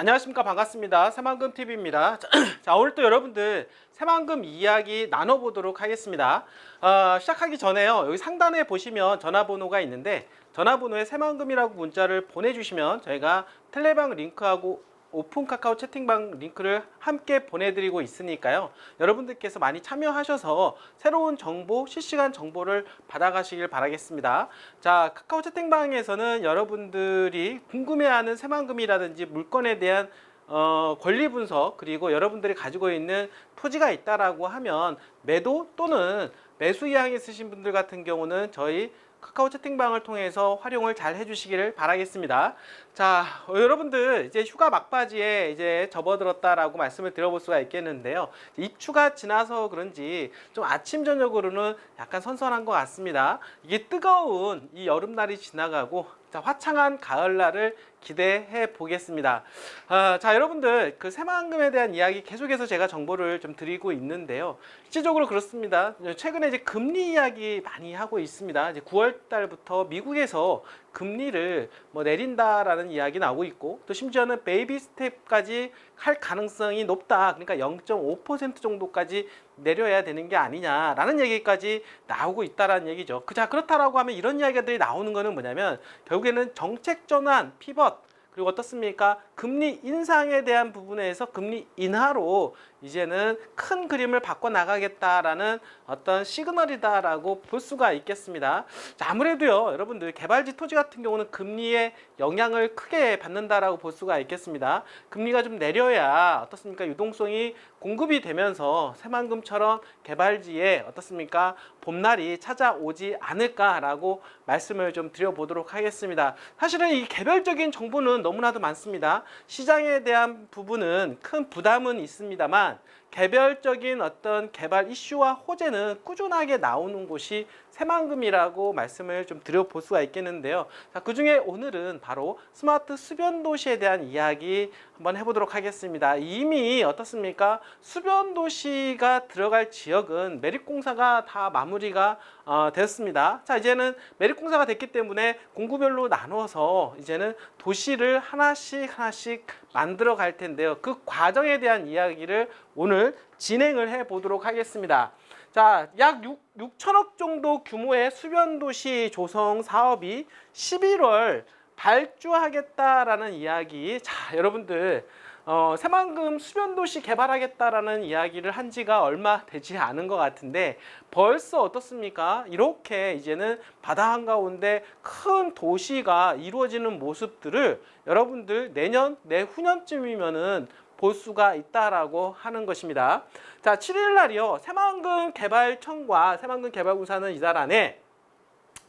안녕하십니까. 반갑습니다. 새만금TV입니다. 자, 오늘 또 여러분들 새만금 이야기 나눠보도록 하겠습니다. 시작하기 전에요. 여기 상단에 보시면 전화번호가 있는데 전화번호에 새만금이라고 문자를 보내주시면 저희가 텔레방 링크하고 오픈 카카오 채팅방 링크를 함께 보내드리고 있으니까요. 여러분들께서 많이 참여하셔서 새로운 정보, 실시간 정보를 받아가시길 바라겠습니다. 자, 카카오 채팅방에서는 여러분들이 궁금해하는 새만금이라든지 물건에 대한 권리 분석, 그리고 여러분들이 가지고 있는 토지가 있다라고 하면 매도 또는 매수 의향이 있으신 분들 같은 경우는 저희 카카오 채팅방을 통해서 활용을 잘 해주시기를 바라겠습니다. 자, 여러분들 이제 휴가 막바지에 이제 접어들었다라고 말씀을 드려볼 수가 있겠는데요. 입추가 지나서 그런지 좀 아침 저녁으로는 약간 선선한 것 같습니다. 이게 뜨거운 이 여름날이 지나가고 자, 화창한 가을날을 기대해 보겠습니다. 자, 여러분들 그 새만금에 대한 이야기 계속해서 제가 정보를 좀 드리고 있는데요. 실질적으로 그렇습니다. 최근에 이제 금리 이야기 많이 하고 있습니다. 이제 9월 달부터 미국에서 금리를 내린다라는 이야기 나오고 있고, 또 심지어는 베이비 스텝까지 할 가능성이 높다. 그러니까 0.5% 정도까지 내려야 되는 게 아니냐라는 얘기까지 나오고 있다라는 얘기죠. 자, 그렇다라고 하면 이런 이야기들이 나오는 거는 뭐냐면 결국에는 정책 전환, 피벗, 그리고 어떻습니까? 금리 인상에 대한 부분에서 금리 인하로 이제는 큰 그림을 바꿔 나가겠다라는 어떤 시그널이다라고 볼 수가 있겠습니다. 자, 아무래도요, 여러분들 개발지 토지 같은 경우는 금리의 영향을 크게 받는다라고 볼 수가 있겠습니다. 금리가 좀 내려야 어떻습니까? 유동성이 공급이 되면서 새만금처럼 개발지에 어떻습니까? 봄날이 찾아오지 않을까라고 말씀을 좀 드려보도록 하겠습니다. 사실은 이 개별적인 정보는 너무나도 많습니다. 시장에 대한 부분은 큰 부담은 있습니다만 개별적인 어떤 개발 이슈와 호재는 꾸준하게 나오는 곳이 새만금이라고 말씀을 좀 드려볼 수가 있겠는데요. 자, 그중에 오늘은 바로 스마트 수변 도시에 대한 이야기 한번 해보도록 하겠습니다. 이미 어떻습니까? 수변 도시가 들어갈 지역은 매립공사가 다 마무리가 되었습니다. 자, 이제는 매립공사가 됐기 때문에 공구별로 나눠서 이제는 도시를 하나씩 만들어 갈 텐데요. 그 과정에 대한 이야기를 오늘 진행을 해 보도록 하겠습니다. 자, 약 6천억 정도 규모의 수변도시 조성 사업이 11월 발주하겠다라는 이야기. 자, 여러분들 새만금 수변도시 개발하겠다라는 이야기를 한 지가 얼마 되지 않은 것 같은데 벌써 어떻습니까? 이렇게 이제는 바다 한가운데 큰 도시가 이루어지는 모습들을 여러분들 내년, 내후년쯤이면은 볼 수가 있다라고 하는 것입니다. 자, 7일 날이요. 새만금 개발청과 새만금 개발공사는 이달 안에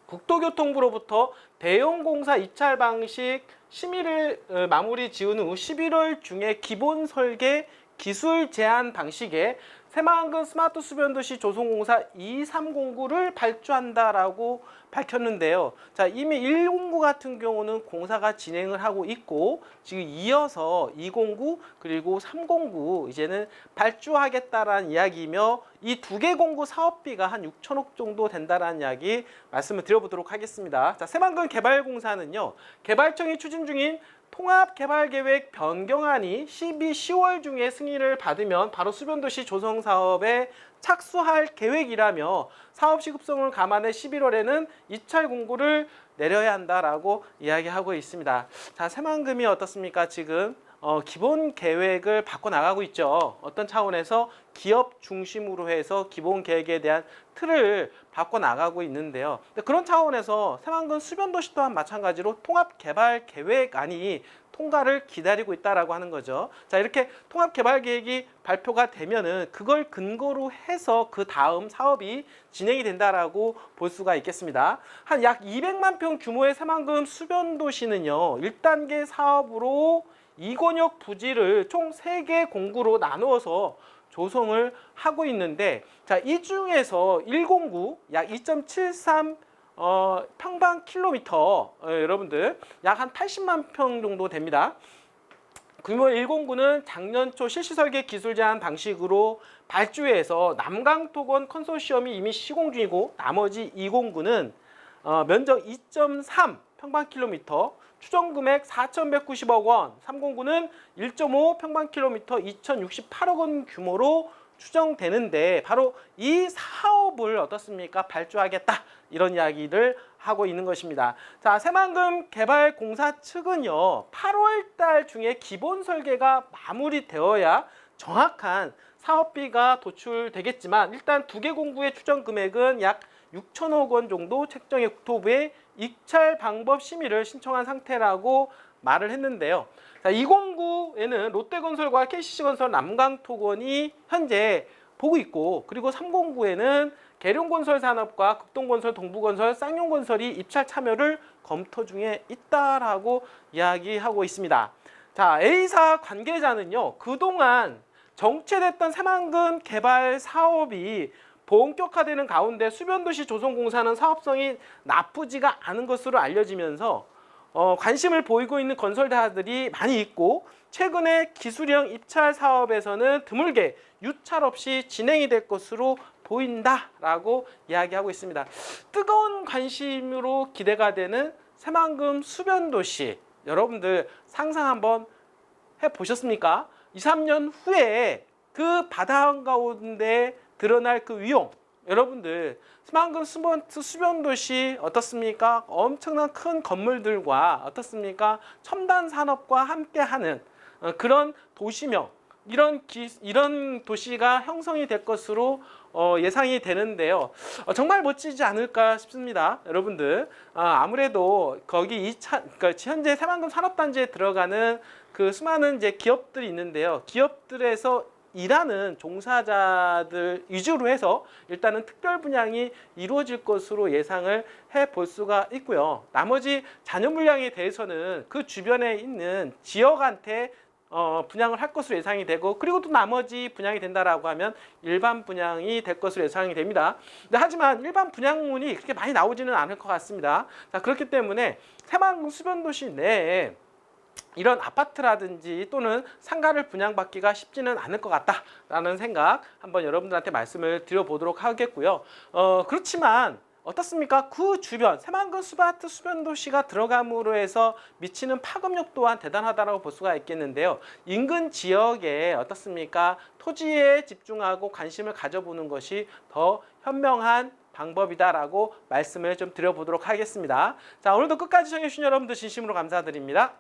국토교통부로부터 대형공사 입찰 방식 심의를 마무리 지은 후 11월 중에 기본 설계 기술 제안 방식에 새만금 스마트 수변도시 조성공사 2309를 발주한다라고 밝혔는데요. 자, 이미 109 같은 경우는 공사가 진행을 하고 있고 지금 이어서 209 그리고 309 이제는 발주하겠다라는 이야기이며 이 두 개 공구 사업비가 한 6천억 정도 된다라는 이야기 말씀을 드려보도록 하겠습니다. 자, 새만금 개발공사는요. 개발청이 추진 중인 통합개발계획 변경안이 10월 중에 승인을 받으면 바로 수변도시 조성 사업에 착수할 계획이라며 사업 시급성을 감안해 11월에는 입찰 공고를 내려야 한다라고 이야기하고 있습니다. 자, 새만금이 어떻습니까? 지금 기본 계획을 바꿔 나가고 있죠. 어떤 차원에서 기업 중심으로 해서 기본 계획에 대한 틀을 바꿔 나가고 있는데요. 그런 차원에서 새만금 수변도시 또한 마찬가지로 통합개발계획안이 통과를 기다리고 있다라고 하는 거죠. 자, 이렇게 통합개발계획이 발표가 되면은 그걸 근거로 해서 그 다음 사업이 진행이 된다라고 볼 수가 있겠습니다. 한 약 200만 평 규모의 새만금 수변도시는요. 1단계 사업으로 2권역 부지를 총 3개 공구로 나누어서 조성을 하고 있는데 자, 이 중에서 1공구 약 2.73 평방 킬로미터 여러분들 약 한 80만 평 정도 됩니다. 규모 1공구는 작년 초 실시 설계 기술 제한 방식으로 발주해서 남강토건 컨소시엄이 이미 시공 중이고 나머지 2공구는 면적 2.3 평방킬로미터, 추정금액 4,190억 원, 309는 1.5 평방킬로미터 2,068억 원 규모로 추정되는데 바로 이 사업을 어떻습니까? 발주하겠다 이런 이야기를 하고 있는 것입니다. 자, 새만금 개발공사 측은요 8월 달 중에 기본 설계가 마무리되어야 정확한 사업비가 도출되겠지만 일단 두 개 공구의 추정 금액은 약 6천억 원 정도 책정해 국토부에 입찰 방법 심의를 신청한 상태라고 말을 했는데요. 자, 209에는 롯데건설과 KCC건설, 남강토건이 현재 보고 있고 그리고 309에는 계룡건설 산업과 극동건설, 동부건설, 쌍용건설이 입찰 참여를 검토 중에 있다라고 이야기하고 있습니다. 자, A사 관계자는요. 그동안 정체됐던 새만금 개발 사업이 본격화되는 가운데 수변도시 조성공사는 사업성이 나쁘지가 않은 것으로 알려지면서 관심을 보이고 있는 건설사들이 많이 있고 최근에 기술형 입찰 사업에서는 드물게 유찰 없이 진행이 될 것으로 보인다라고 이야기하고 있습니다. 뜨거운 관심으로 기대가 되는 새만금 수변도시 여러분들 상상 한번 해보셨습니까? 2, 3년 후에 그 바다 한가운데 드러날 그 위용 여러분들 새만금 수변도시 어떻습니까? 엄청난 큰 건물들과 어떻습니까? 첨단 산업과 함께하는 그런 도시명 이런 도시가 형성이 될 것으로 예상이 되는데요. 정말 멋지지 않을까 싶습니다. 여러분들 아무래도 거기 그러니까 현재 새만금 산업단지에 들어가는 그 수많은 이제 기업들이 있는데요. 기업들에서 일하는 종사자들 위주로 해서 일단은 특별 분양이 이루어질 것으로 예상을 해볼 수가 있고요. 나머지 잔여 물량에 대해서는 그 주변에 있는 지역한테 분양을 할 것으로 예상이 되고 그리고 또 나머지 분양이 된다라고 하면 일반 분양이 될 것으로 예상이 됩니다. 하지만 일반 분양문이 그렇게 많이 나오지는 않을 것 같습니다. 자, 그렇기 때문에 새만금 수변도시 내에 이런 아파트라든지 또는 상가를 분양받기가 쉽지는 않을 것 같다라는 생각 한번 여러분들한테 말씀을 드려보도록 하겠고요. 그렇지만 어떻습니까? 그 주변 새만금 스마트 수변도시가 들어감으로 해서 미치는 파급력 또한 대단하다고 볼 수가 있겠는데요. 인근 지역에 어떻습니까? 토지에 집중하고 관심을 가져보는 것이 더 현명한 방법이다라고 말씀을 좀 드려보도록 하겠습니다. 자, 오늘도 끝까지 시청해주신 여러분들 진심으로 감사드립니다.